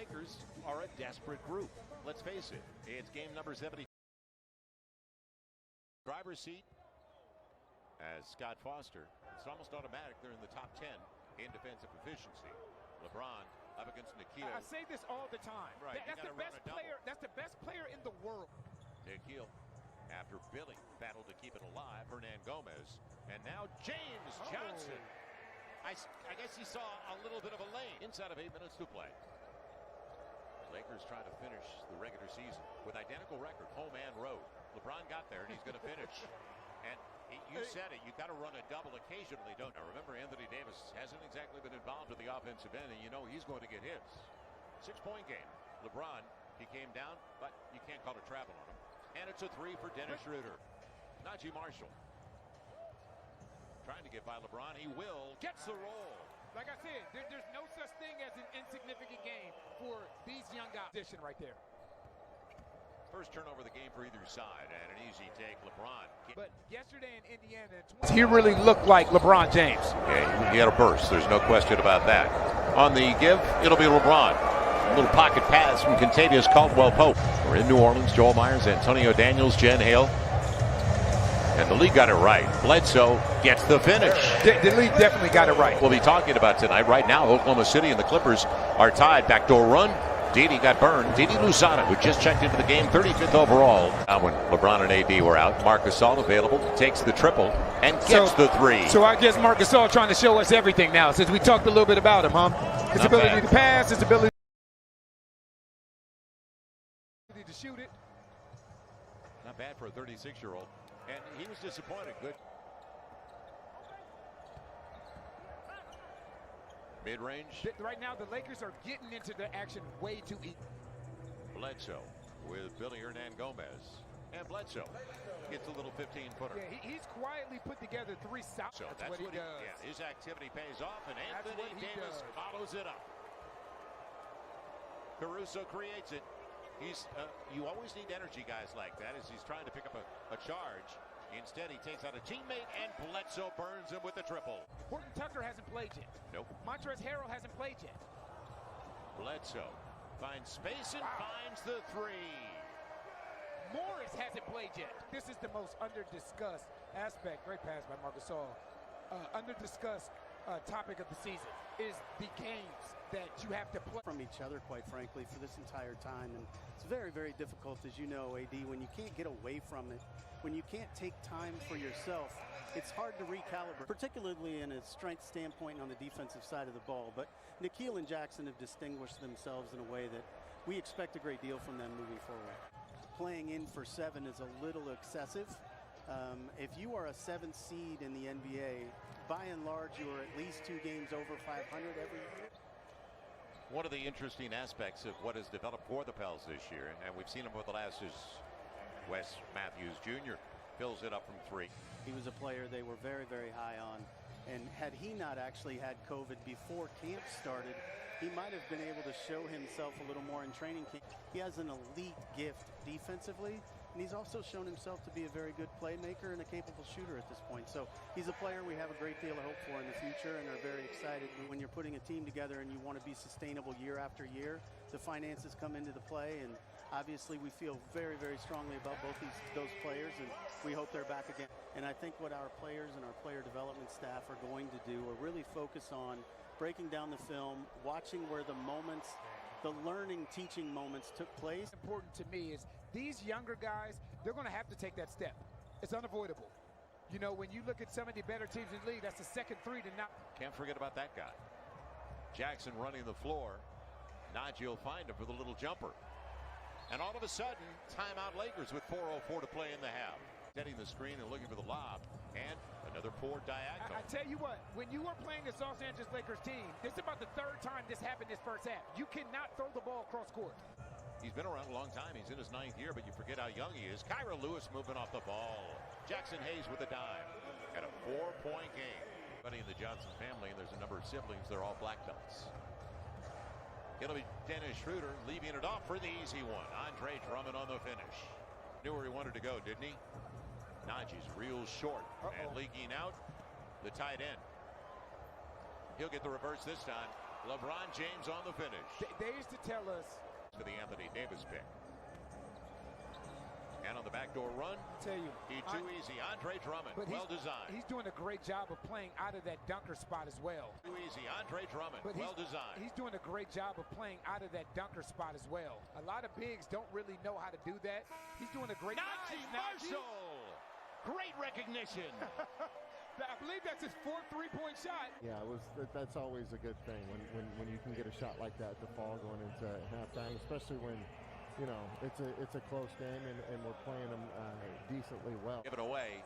Lakers are a desperate group. Let's face it, it's game number 70. Driver's seat as Scott Foster. It's almost automatic. They're in the top 10 in defensive efficiency. LeBron up against Nikhil. I say this all the time. Right, That's the best player. That's the best player in the world. Nikhil, after Billy battled to keep it alive, Hernan Gomez, and now James Johnson. I guess he saw a little bit of a lane inside of 8 minutes to play. Lakers trying to finish the regular season with identical record, home and road. LeBron got there, and he's going to finish. And you said it, you got to run a double occasionally, don't you? Remember, Anthony Davis hasn't exactly been involved with the offensive end, and you know he's going to get his. 6-point game. LeBron, he came down, but you can't call a travel on him. And it's a 3 for Dennis Schroeder. Najee Marshall trying to get by LeBron. He will. Gets the roll. Like I said, there's no such thing as an insignificant game for these young guys. Right there. First turnover of the game for either side, and an easy take, LeBron. But yesterday in Indiana, he really looked like LeBron James. Yeah, he had a burst. There's no question about that. On the give, it'll be LeBron. A little pocket pass from Contavious Caldwell-Pope. We're in New Orleans. Joel Myers, Antonio Daniels, Jen Hale. And the league got it right. Bledsoe gets the finish. The league definitely got it right. We'll be talking about tonight. Right now, Oklahoma City and the Clippers are tied. Backdoor run. Didi got burned. Didi Luzana, who just checked into the game, 35th overall. When LeBron and AD were out, Marc Gasol available, takes the triple, and gets the 3. So I guess Marc Gasol trying to show us everything now, since we talked a little bit about him, huh? His ability to pass, his ability to shoot it. Not bad for a 36-year-old. And he was disappointed. Good. Mid-range. Right now, the Lakers are getting into the action way too easy. Bledsoe with Billy Hernan Gomez. And Bledsoe gets a little 15-footer. Yeah, he's quietly put together 3 shots. So that's what he does. Yeah, his activity pays off, and Anthony Davis follows it up. Caruso creates it. You always need energy guys like that as he's trying to pick up a charge. Instead, he takes out a teammate, and Bledsoe burns him with a triple. Horton Tucker hasn't played yet. Nope. Montrezl Harrell hasn't played yet. Bledsoe finds space and finds the 3. Morris hasn't played yet. This is the most under-discussed aspect. Great pass by Marc Gasol. Under-discussed topic of the season is the games that you have to play from each other, quite frankly, for this entire time. And it's very, very difficult, as you know, AD, when you can't get away from it, when you can't take time for yourself, it's hard to recalibrate, particularly in a strength standpoint on the defensive side of the ball. But Nikhil and Jackson have distinguished themselves in a way that we expect a great deal from them moving forward. Playing in for 7 is a little excessive. If you are a 7th seed in the NBA, by and large, you are at least 2 games over 500 every year. One of the interesting aspects of what has developed for the Pels this year, and we've seen him over the last, is Wes Matthews Jr. fills it up from 3. He was a player they were very, very high on. And had he not actually had COVID before camp started, he might have been able to show himself a little more in training camp. He has an elite gift defensively, and he's also shown himself to be a very good playmaker and a capable shooter at this point. So he's a player we have a great deal of hope for in the future and are very excited. When you're putting a team together and you want to be sustainable year after year, the finances come into the play, and obviously we feel very, very strongly about both those players, and we hope they're back again. And I think what our players and our player development staff are going to do are really focus on breaking down the film, watching where the moments, the learning, teaching moments took place. Important to me is these younger guys, they're going to have to take that step. It's unavoidable. You know, when you look at some of the better teams in the league, that's the second 3 to not. Can't forget about that guy. Jackson running the floor. Najee will find him for the little jumper. And all of a sudden, timeout Lakers with 4:04 to play in the half. Setting the screen and looking for the lob. And another poor diagonal. I tell you what, when you are playing this Los Angeles Lakers team, this is about the 3rd time this happened this first half. You cannot throw the ball cross court. He's been around a long time. He's in his 9th year, but you forget how young he is. Kyra Lewis moving off the ball. Jackson Hayes with a dime. At a 4-point game. Buddy in the Johnson family, and there's a number of siblings. They're all black belts. It'll be Dennis Schroeder leaving it off for the easy one. Andre Drummond on the finish. Knew where he wanted to go, didn't he? Najee's real short and leaking out the tight end. He'll get the reverse this time. LeBron James on the finish. They used to tell us. For the Anthony Davis pick. And on the backdoor run, Tell you, too easy. Andre Drummond, well designed. He's doing a great job of playing out of that dunker spot as well. Too easy. Andre Drummond, well designed. He's doing a great job of playing out of that dunker spot as well. A lot of bigs don't really know how to do that. He's doing a great job. Najee Marshall! Great recognition. I believe that's his fourth three-point shot. Yeah, that's always a good thing when you can get a shot like that to fall going into halftime, especially when, you know, it's a close game and we're playing them decently well. Give it away.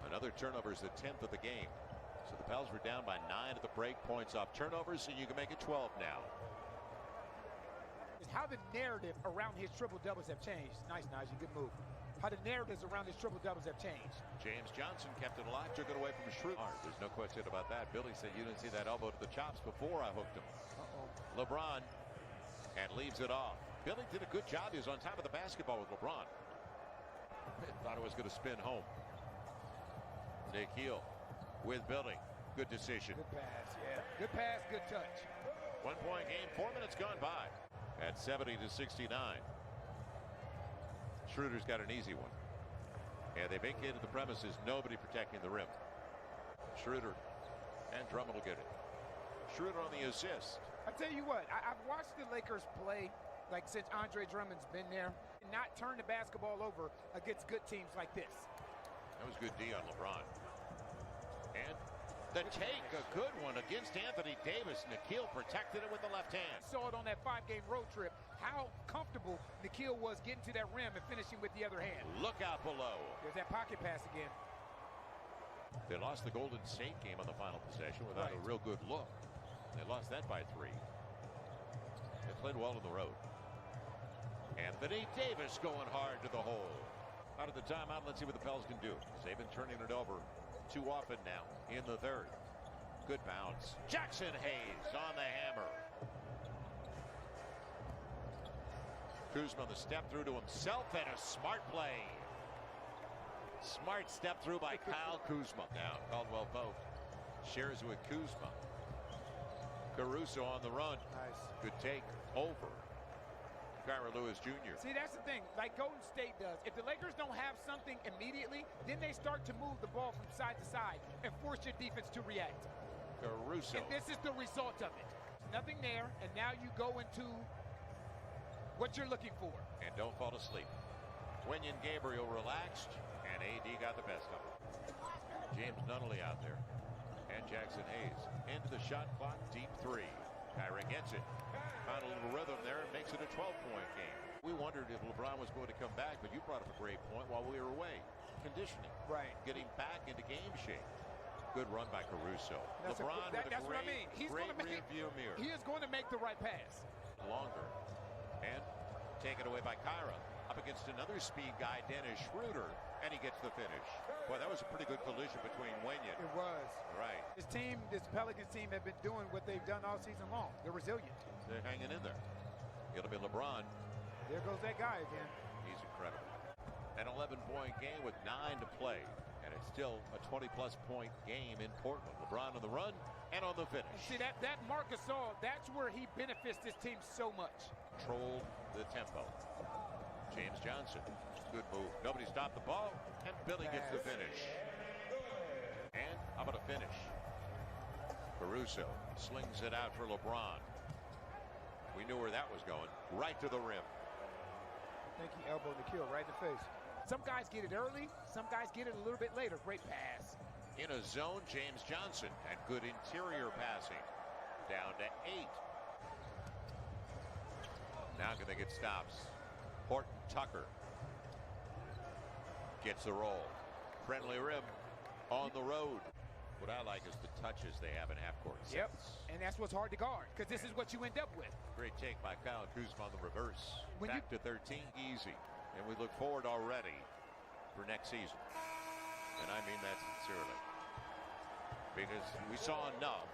Another turnover is the 10th of the game. So the Pels were down by 9 at the break. Points off turnovers, so you can make it 12 now. How the narrative around his triple-doubles have changed. Nice, Najee, good move. How the narratives around his triple-doubles have changed. James Johnson kept it alive, took it away from Schroeder. There's no question about that. Billy said you didn't see that elbow to the chops before I hooked him. LeBron, and leaves it off. Billy did a good job. He was on top of the basketball with LeBron. Thought it was going to spin home. Nikhil with Billy. Good decision. Good pass, yeah. Good pass, good touch. 1-point game, 4 minutes gone by. At 70-69. Schroeder's got an easy one. And they vacated the premises. Nobody protecting the rim. Schroeder and Drummond will get it. Schroeder on the assist. I tell you what, I've watched the Lakers play like since Andre Drummond's been there, and not turn the basketball over against good teams like this. That was good D on LeBron. And the take, a good one against Anthony Davis. Nikhil protected it with the left hand. Saw it on that 5-game road trip, how comfortable Nikhil was getting to that rim and finishing with the other hand. Look out below. There's that pocket pass again. They lost the Golden State game on the final possession without a real good look. They lost that by 3. They played well on the road. Anthony Davis going hard to the hole. Out of the timeout, let's see what the Pels can do. They've been turning it over too often now in the third. Good bounce. Jackson Hayes on the hammer. Kuzma the step through to himself and a smart play. Smart step through by Kyle Kuzma. Now Caldwell Pope shares with Kuzma. Caruso on the run. Nice. Good take over. Kyra Lewis Jr. See, that's the thing, like Golden State does. If the Lakers don't have something immediately, then they start to move the ball from side to side and force your defense to react. Caruso. And this is the result of it. Nothing there, and now you go into what you're looking for. And don't fall asleep. Wenyen Gabriel relaxed, and AD got the best of him. James Nunnally out there. And Jackson Hayes into the shot clock, deep 3. Kyra gets it. Found a little rhythm there and makes it a 12-point game. We wondered if LeBron was going to come back, but you brought up a great point while we were away. Conditioning. Right. Getting back into game shape. Good run by Caruso. That's LeBron with a that's great, what I mean. He's great going to rear view mirror. He is going to make the right pass. Longer. And taken away by Kyra. Up against another speed guy, Dennis Schroeder, and he gets the finish. Boy, that was a pretty good collision between Wenyen. It was. Right. This Pelicans team, have been doing what they've done all season long. They're resilient. They're hanging in there. It'll be LeBron. There goes that guy again. He's incredible. An 11-point game with 9 to play. And it's still a 20-plus point game in Portland. LeBron on the run and on the finish. And see, that Marc Gasol, that's where he benefits this team so much. Controlled the tempo. James Johnson, good move. Nobody stopped the ball, and Billy gets the finish. And how about a finish? Caruso slings it out for LeBron. We knew where that was going. Right to the rim. I think he elbowed Nikhil right in the face. Some guys get it early, some guys get it a little bit later. Great pass. In a zone, James Johnson, and good interior passing. Down to 8. Now can they get stops? Horton Tucker gets the roll. Friendly rim on the road. What I like is the touches they have in half-court sets. Yep, and that's what's hard to guard, because this is what you end up with. Great take by Kyle Kuzma on the reverse. Back to 13, easy. And we look forward already for next season. And I mean that sincerely. Because we saw enough